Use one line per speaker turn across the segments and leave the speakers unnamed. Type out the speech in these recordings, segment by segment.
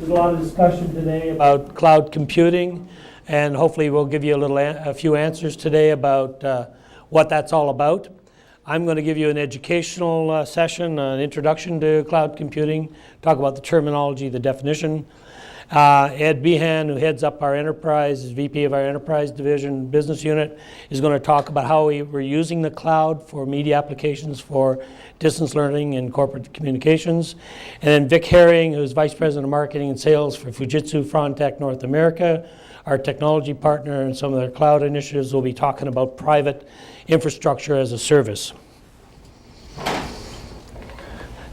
There's a lot of discussion today about cloud computing, and hopefully we'll give you a few answers today about what that's all about. I'm going to give you an educational session, an introduction to cloud computing, talk about the terminology, the definition. Ed Behan, who heads up our enterprise, is VP of our enterprise division business unit, is going to talk about how we're using the cloud for media applications for distance learning and corporate communications. And then Vic Herring, who's Vice President of Marketing and Sales for Fujitsu Frontech North America, our technology partner, and some of their cloud initiatives, will be talking about private infrastructure as a service.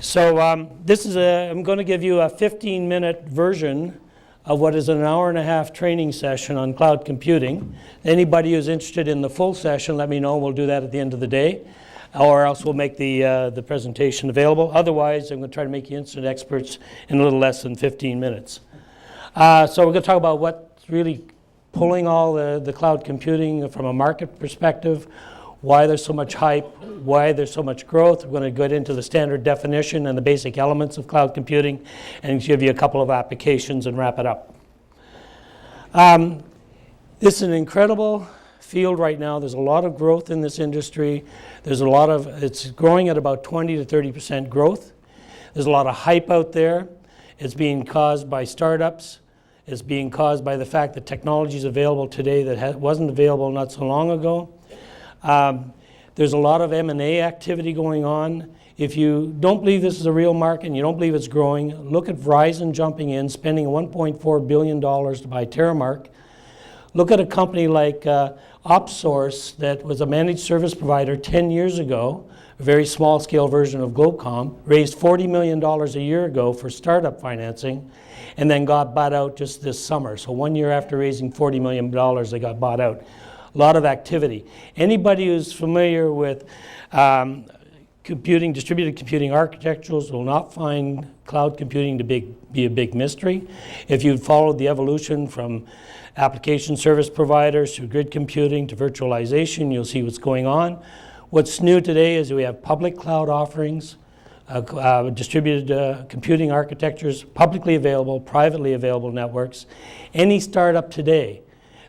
So I'm going to give you a 15-minute version of what is an hour-and-a-half training session on cloud computing. Anybody who's interested in the full session, let me know. We'll do that at the end of the day, or else we'll make the presentation available. Otherwise, I'm going to try to make you instant experts in a little less than 15 minutes. So we're going to talk about what's really pulling all the cloud computing from a market perspective, why there's so much hype, why there's so much growth. We're going to get into the standard definition and the basic elements of cloud computing and give you a couple of applications and wrap it up. This is an incredible field right now. There's a lot of growth in this industry. It's growing at about 20 to 30% growth. There's a lot of hype out there. It's being caused by startups. It's being caused by the fact that technology is available today that wasn't available not so long ago. There's a lot of M&A activity going on. If you don't believe this is a real market and you don't believe it's growing, look at Verizon jumping in, spending $1.4 billion to buy Terramark. Look at a company like OpSource that was a managed service provider 10 years ago, a very small scale version of Globecomm, raised $40 million a year ago for startup financing, and then got bought out just this summer. So 1 year after raising $40 million, they got bought out. A lot of activity. Anybody who's familiar with distributed computing architectures will not find cloud computing to be a big mystery. If you've followed the evolution from application service providers to grid computing to virtualization, you'll see what's going on. What's new today is we have public cloud offerings, distributed computing architectures, publicly available, privately available networks. Any startup today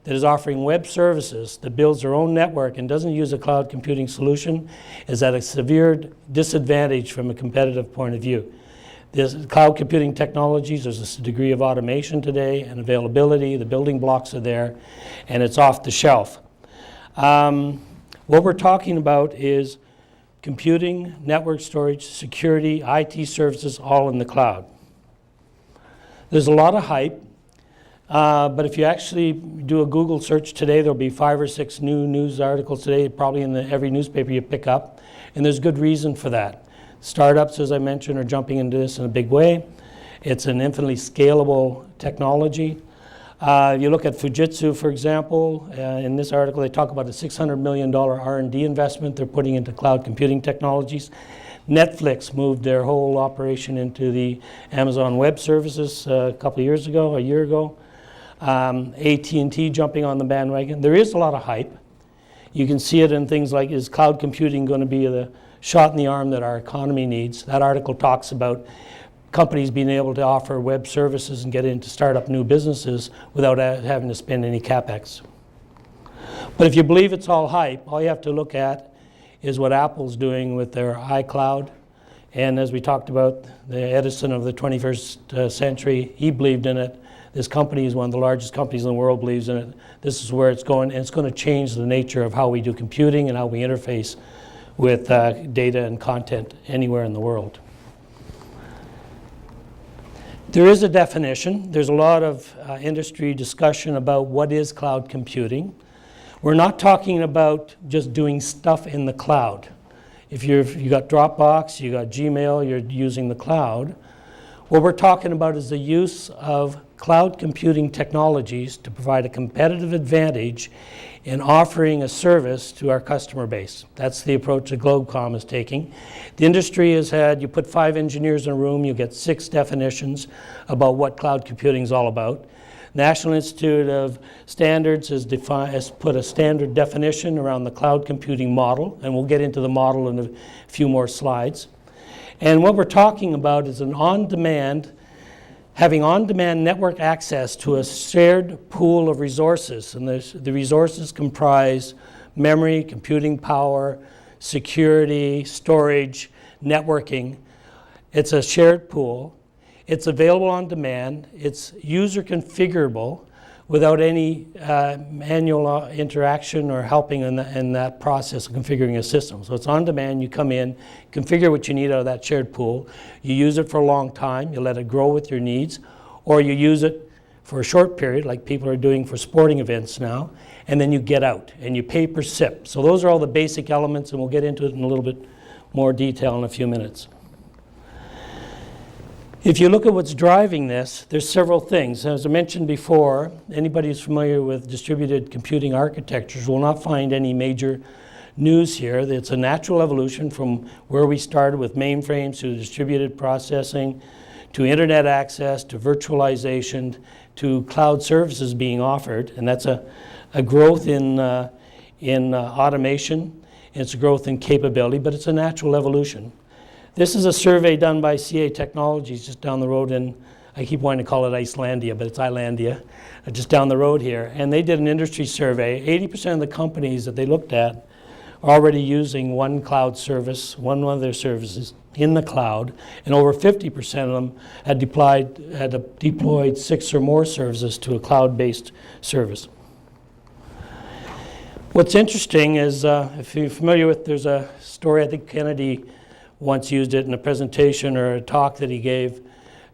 that is offering web services that builds their own network and doesn't use a cloud computing solution is at a severe disadvantage from a competitive point of view. There's cloud computing technologies, there's a degree of automation today and availability, the building blocks are there, and it's off the shelf. What we're talking about is computing, network storage, security, IT services, all in the cloud. There's a lot of hype. But if you actually do a Google search today, there'll be 5 or 6 new news articles today, probably in every newspaper you pick up, and there's good reason for that. Startups, as I mentioned, are jumping into this in a big way. It's an infinitely scalable technology. You look at Fujitsu, for example, in this article they talk about a $600 million R&D investment they're putting into cloud computing technologies. Netflix moved their whole operation into the Amazon Web Services a year ago. AT&T jumping on the bandwagon. There is a lot of hype. You can see it in things like, is cloud computing going to be the shot in the arm that our economy needs? That article talks about companies being able to offer web services and get in to start up new businesses without having to spend any CapEx. But if you believe it's all hype, all you have to look at is what Apple's doing with their iCloud. And as we talked about, the Edison of the 21st century, he believed in it. This company is one of the largest companies in the world, believes in it. This is where it's going, and it's going to change the nature of how we do computing and how we interface with data and content anywhere in the world. There is a definition. There's a lot of industry discussion about what is cloud computing. We're not talking about just doing stuff in the cloud. If you got Dropbox, you got Gmail, you're using the cloud. What we're talking about is the use of cloud computing technologies to provide a competitive advantage in offering a service to our customer base. That's the approach that Globecomm is taking. The industry has had, you put 5 engineers in a room, you get 6 definitions about what cloud computing is all about. National Institute of Standards has put a standard definition around the cloud computing model, and we'll get into the model in a few more slides. And what we're talking about is an on-demand having on-demand network access to a shared pool of resources. And the resources comprise memory, computing power, security, storage, networking. It's a shared pool. It's available on demand. It's user configurable without any manual interaction or helping in that process of configuring a system. So it's on demand. You come in, configure what you need out of that shared pool. You use it for a long time. You let it grow with your needs. Or you use it for a short period, like people are doing for sporting events now, and then you get out and you pay per SIP. So those are all the basic elements, and we'll get into it in a little bit more detail in a few minutes. If you look at what's driving this, there's several things. As I mentioned before, anybody who's familiar with distributed computing architectures will not find any major news here. It's a natural evolution from where we started with mainframes to distributed processing, to internet access, to virtualization, to cloud services being offered. And that's a growth in automation. It's a growth in capability, but it's a natural evolution. This is a survey done by CA Technologies just down the road in, I keep wanting to call it Icelandia, but it's Islandia, just down the road here. And they did an industry survey. 80% of the companies that they looked at are already using one cloud service, one of their services in the cloud, and over 50% of them had deployed 6 or more services to a cloud-based service. What's interesting is, if you're familiar with, there's a story, I think Kennedy once used it in a presentation or a talk that he gave.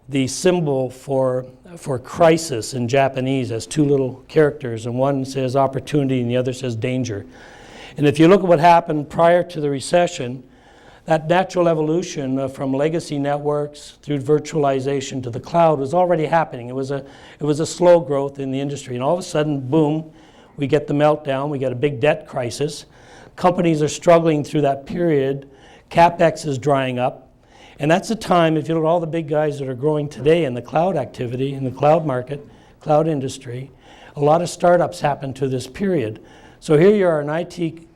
The symbol for crisis in Japanese has 2 little characters, and one says opportunity and the other says danger. And if you look at what happened prior to the recession, that natural evolution from legacy networks through virtualization to the cloud was already happening. It was a slow growth in the industry, and all of a sudden, boom, we get the meltdown, we get a big debt crisis. Companies are struggling through that period. CapEx is drying up, and that's the time, if you look at all the big guys that are growing today in the cloud activity, in the cloud market, cloud industry, a lot of startups happen to this period. So here you are, an IT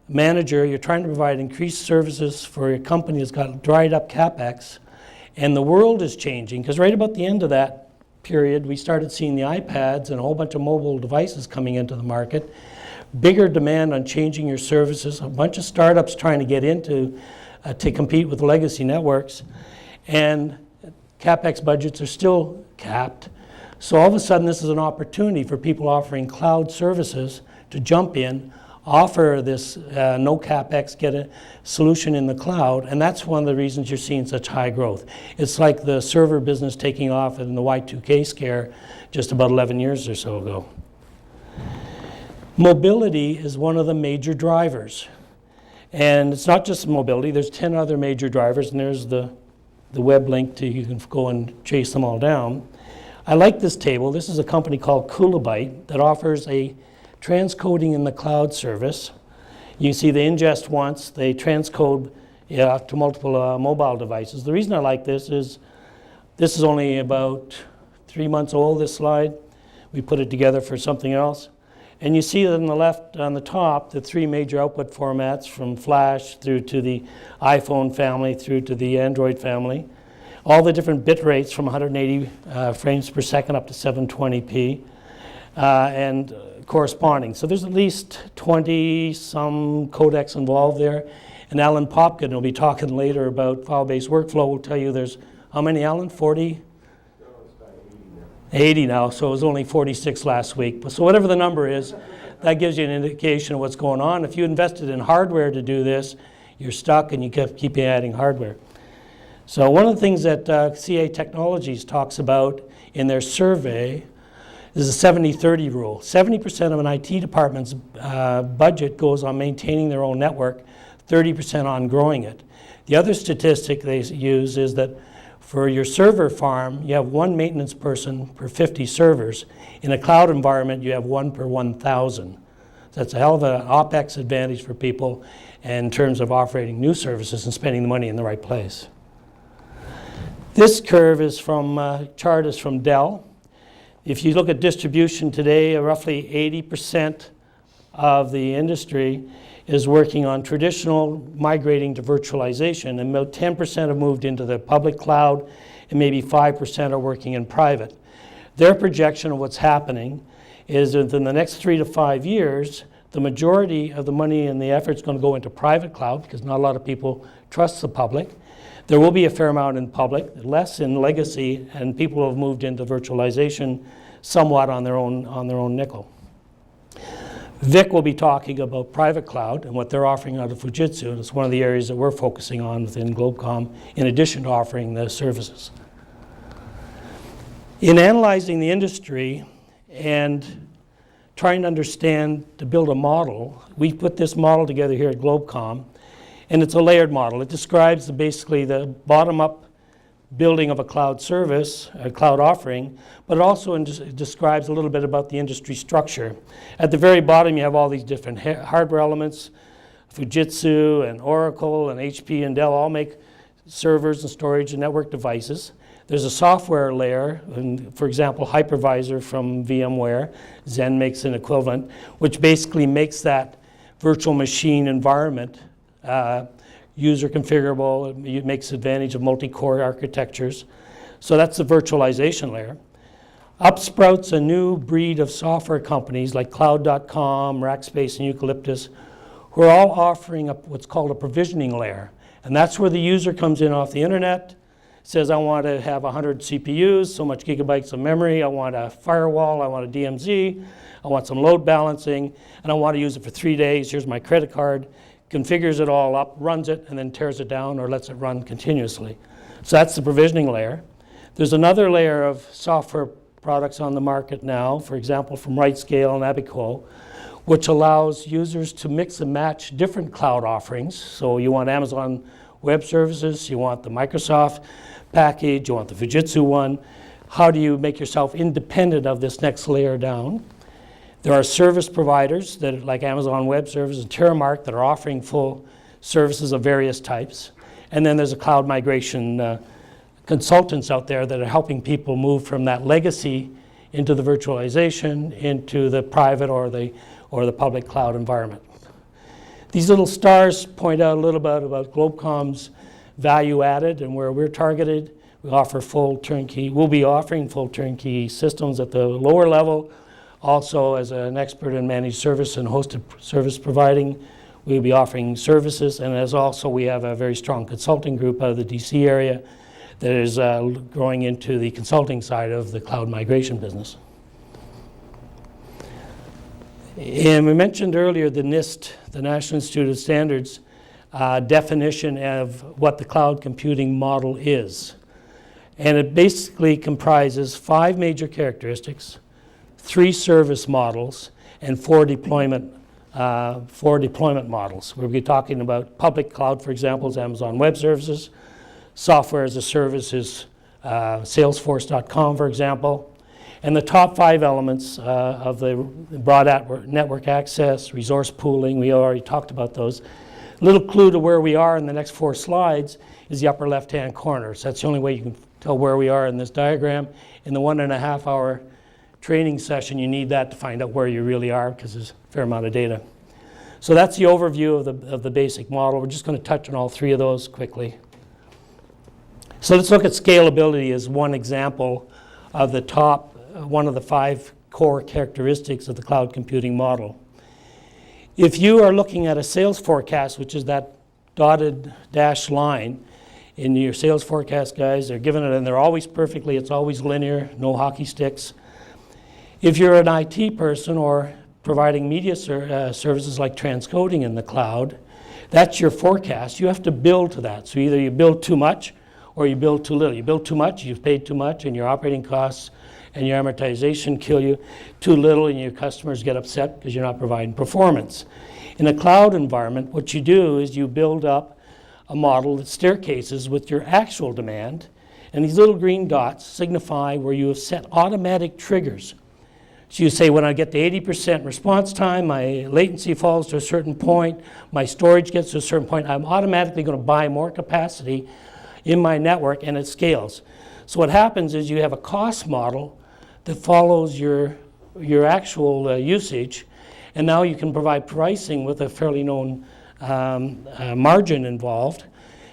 manager, you're trying to provide increased services for a company that's got dried up CapEx, and the world is changing, because right about the end of that period, we started seeing the iPads and a whole bunch of mobile devices coming into the market. Bigger demand on changing your services, a bunch of startups trying to get into to compete with legacy networks, and CapEx budgets are still capped. So all of a sudden this is an opportunity for people offering cloud services to jump in, offer this no CapEx, get a solution in the cloud, and that's one of the reasons you're seeing such high growth. It's like the server business taking off in the Y2K scare just about 11 years or so ago. Mobility is one of the major drivers. And it's not just mobility, there's 10 other major drivers, and there's the web link to, you can go and chase them all down. I like this table. This is a company called Kilobyte that offers a transcoding in the cloud service. You can see they ingest once, they transcode to multiple mobile devices. The reason I like this is only about 3 months old, this slide. We put it together for something else. And you see that on the left, on the top, the 3 major output formats from Flash through to the iPhone family through to the Android family. All the different bit rates from 180 frames per second up to 720p and corresponding. So there's at least 20 some codecs involved there. And Alan Popkin will be talking later about file-based workflow. Will tell you there's, how many, Alan? 40? 80 now, so it was only 46 last week. So whatever the number is, that gives you an indication of what's going on. If you invested in hardware to do this, you're stuck and you keep adding hardware. So one of the things that CA Technologies talks about in their survey is the 70-30 rule. 70% of an IT department's budget goes on maintaining their own network, 30% on growing it. The other statistic they use is that for your server farm, you have 1 maintenance person per 50 servers. In a cloud environment, you have 1 per 1,000. So that's a hell of an OpEx advantage for people in terms of operating new services and spending the money in the right place. This curve is from, chart is from Dell. If you look at distribution today, roughly 80% of the industry is working on traditional migrating to virtualization, and about 10% have moved into the public cloud, and maybe 5% are working in private. Their projection of what's happening is that in the next 3 to 5 years, the majority of the money and the effort is going to go into private cloud because not a lot of people trust the public. There will be a fair amount in public, less in legacy, and people have moved into virtualization somewhat on their own nickel. Vic will be talking about private cloud and what they're offering out of Fujitsu, and it's one of the areas that we're focusing on within Globecomm, in addition to offering the services. In analyzing the industry and trying to understand, to build a model, we put this model together here at Globecomm, and it's a layered model. It describes basically the bottom-up building of a cloud service, a cloud offering, but it also describes a little bit about the industry structure. At the very bottom, you have all these different hardware elements. Fujitsu and Oracle and HP and Dell all make servers and storage and network devices. There's a software layer, and for example, Hypervisor from VMware. Zen makes an equivalent, which basically makes that virtual machine environment user configurable. It makes advantage of multi-core architectures. So that's the virtualization layer. Up sprouts a new breed of software companies like Cloud.com, Rackspace, and Eucalyptus, who are all offering what's called a provisioning layer. And that's where the user comes in off the internet, says, I want to have 100 CPUs, so much gigabytes of memory, I want a firewall, I want a DMZ, I want some load balancing, and I want to use it for 3 days, here's my credit card, configures it all up, runs it, and then tears it down or lets it run continuously. So that's the provisioning layer. There's another layer of software products on the market now, for example, from RightScale and Abico, which allows users to mix and match different cloud offerings. So you want Amazon Web Services, you want the Microsoft package, you want the Fujitsu one. How do you make yourself independent of this next layer down? There are service providers that, like Amazon Web Services and Terramark, that are offering full services of various types. And then there's a cloud migration consultants out there that are helping people move from that legacy into the virtualization, into the private or the public cloud environment. These little stars point out a little bit about Globecomm's value added and where we're targeted. We offer full turnkey. We'll be offering full turnkey systems at the lower level. Also, as an expert in managed service and hosted service providing, we'll be offering services. And as also, we have a very strong consulting group out of the DC area that is growing into the consulting side of the cloud migration business. And we mentioned earlier the NIST, the National Institute of Standards, definition of what the cloud computing model is. And it basically comprises 5 major characteristics, 3 service models, and 4 deployment models. We'll be talking about public cloud, for example, is Amazon Web Services. Software as a service is Salesforce.com, for example. And the top 5 elements of the broad network access, resource pooling, we already talked about those. A little clue to where we are in the next 4 slides is the upper left-hand corner. So that's the only way you can tell where we are in this diagram. In the 1.5 hour training session, you need that to find out where you really are because there's a fair amount of data. So that's the overview of the basic model. We're just going to touch on all 3 of those quickly. So let's look at scalability as one example of the top, one of the 5 core characteristics of the cloud computing model. If you are looking at a sales forecast, which is that dotted dashed line in your sales forecast, guys, they're given it and they're always perfectly, it's always linear, no hockey sticks. If you're an IT person or providing media services like transcoding in the cloud, that's your forecast. You have to build to that. So either you build too much or you build too little. You build too much, you've paid too much, and your operating costs and your amortization kill you. Too little, and your customers get upset because you're not providing performance. In a cloud environment, what you do is you build up a model that staircases with your actual demand, and these little green dots signify where you have set automatic triggers. So you say, when I get to 80% response time, my latency falls to a certain point, my storage gets to a certain point, I'm automatically going to buy more capacity in my network, and it scales. So what happens is you have a cost model that follows your actual usage, and now you can provide pricing with a fairly known margin involved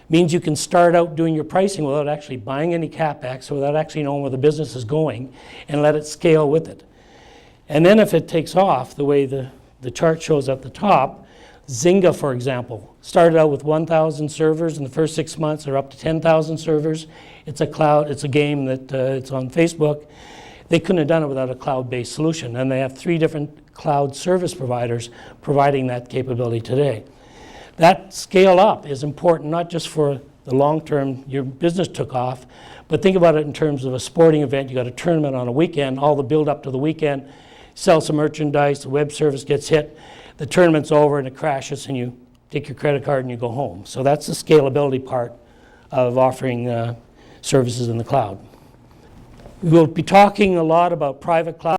Means you can start out doing your pricing without actually buying any CapEx, or without actually knowing where the business is going, and let it scale with it. And then if it takes off, the way the chart shows at the top, Zynga, for example, started out with 1,000 servers in the first 6 months. They're up to 10,000 servers. It's a cloud, it's a game that it's on Facebook. They couldn't have done it without a cloud-based solution, and they have 3 different cloud service providers providing that capability today. That scale up is important not just for the long term, your business took off, but think about it in terms of a sporting event. You got a tournament on a weekend, all the build up to the weekend, sell some merchandise, the web service gets hit, the tournament's over and it crashes and you take your credit card and you go home. So that's the scalability part of offering services in the cloud. We'll be talking a lot about private cloud.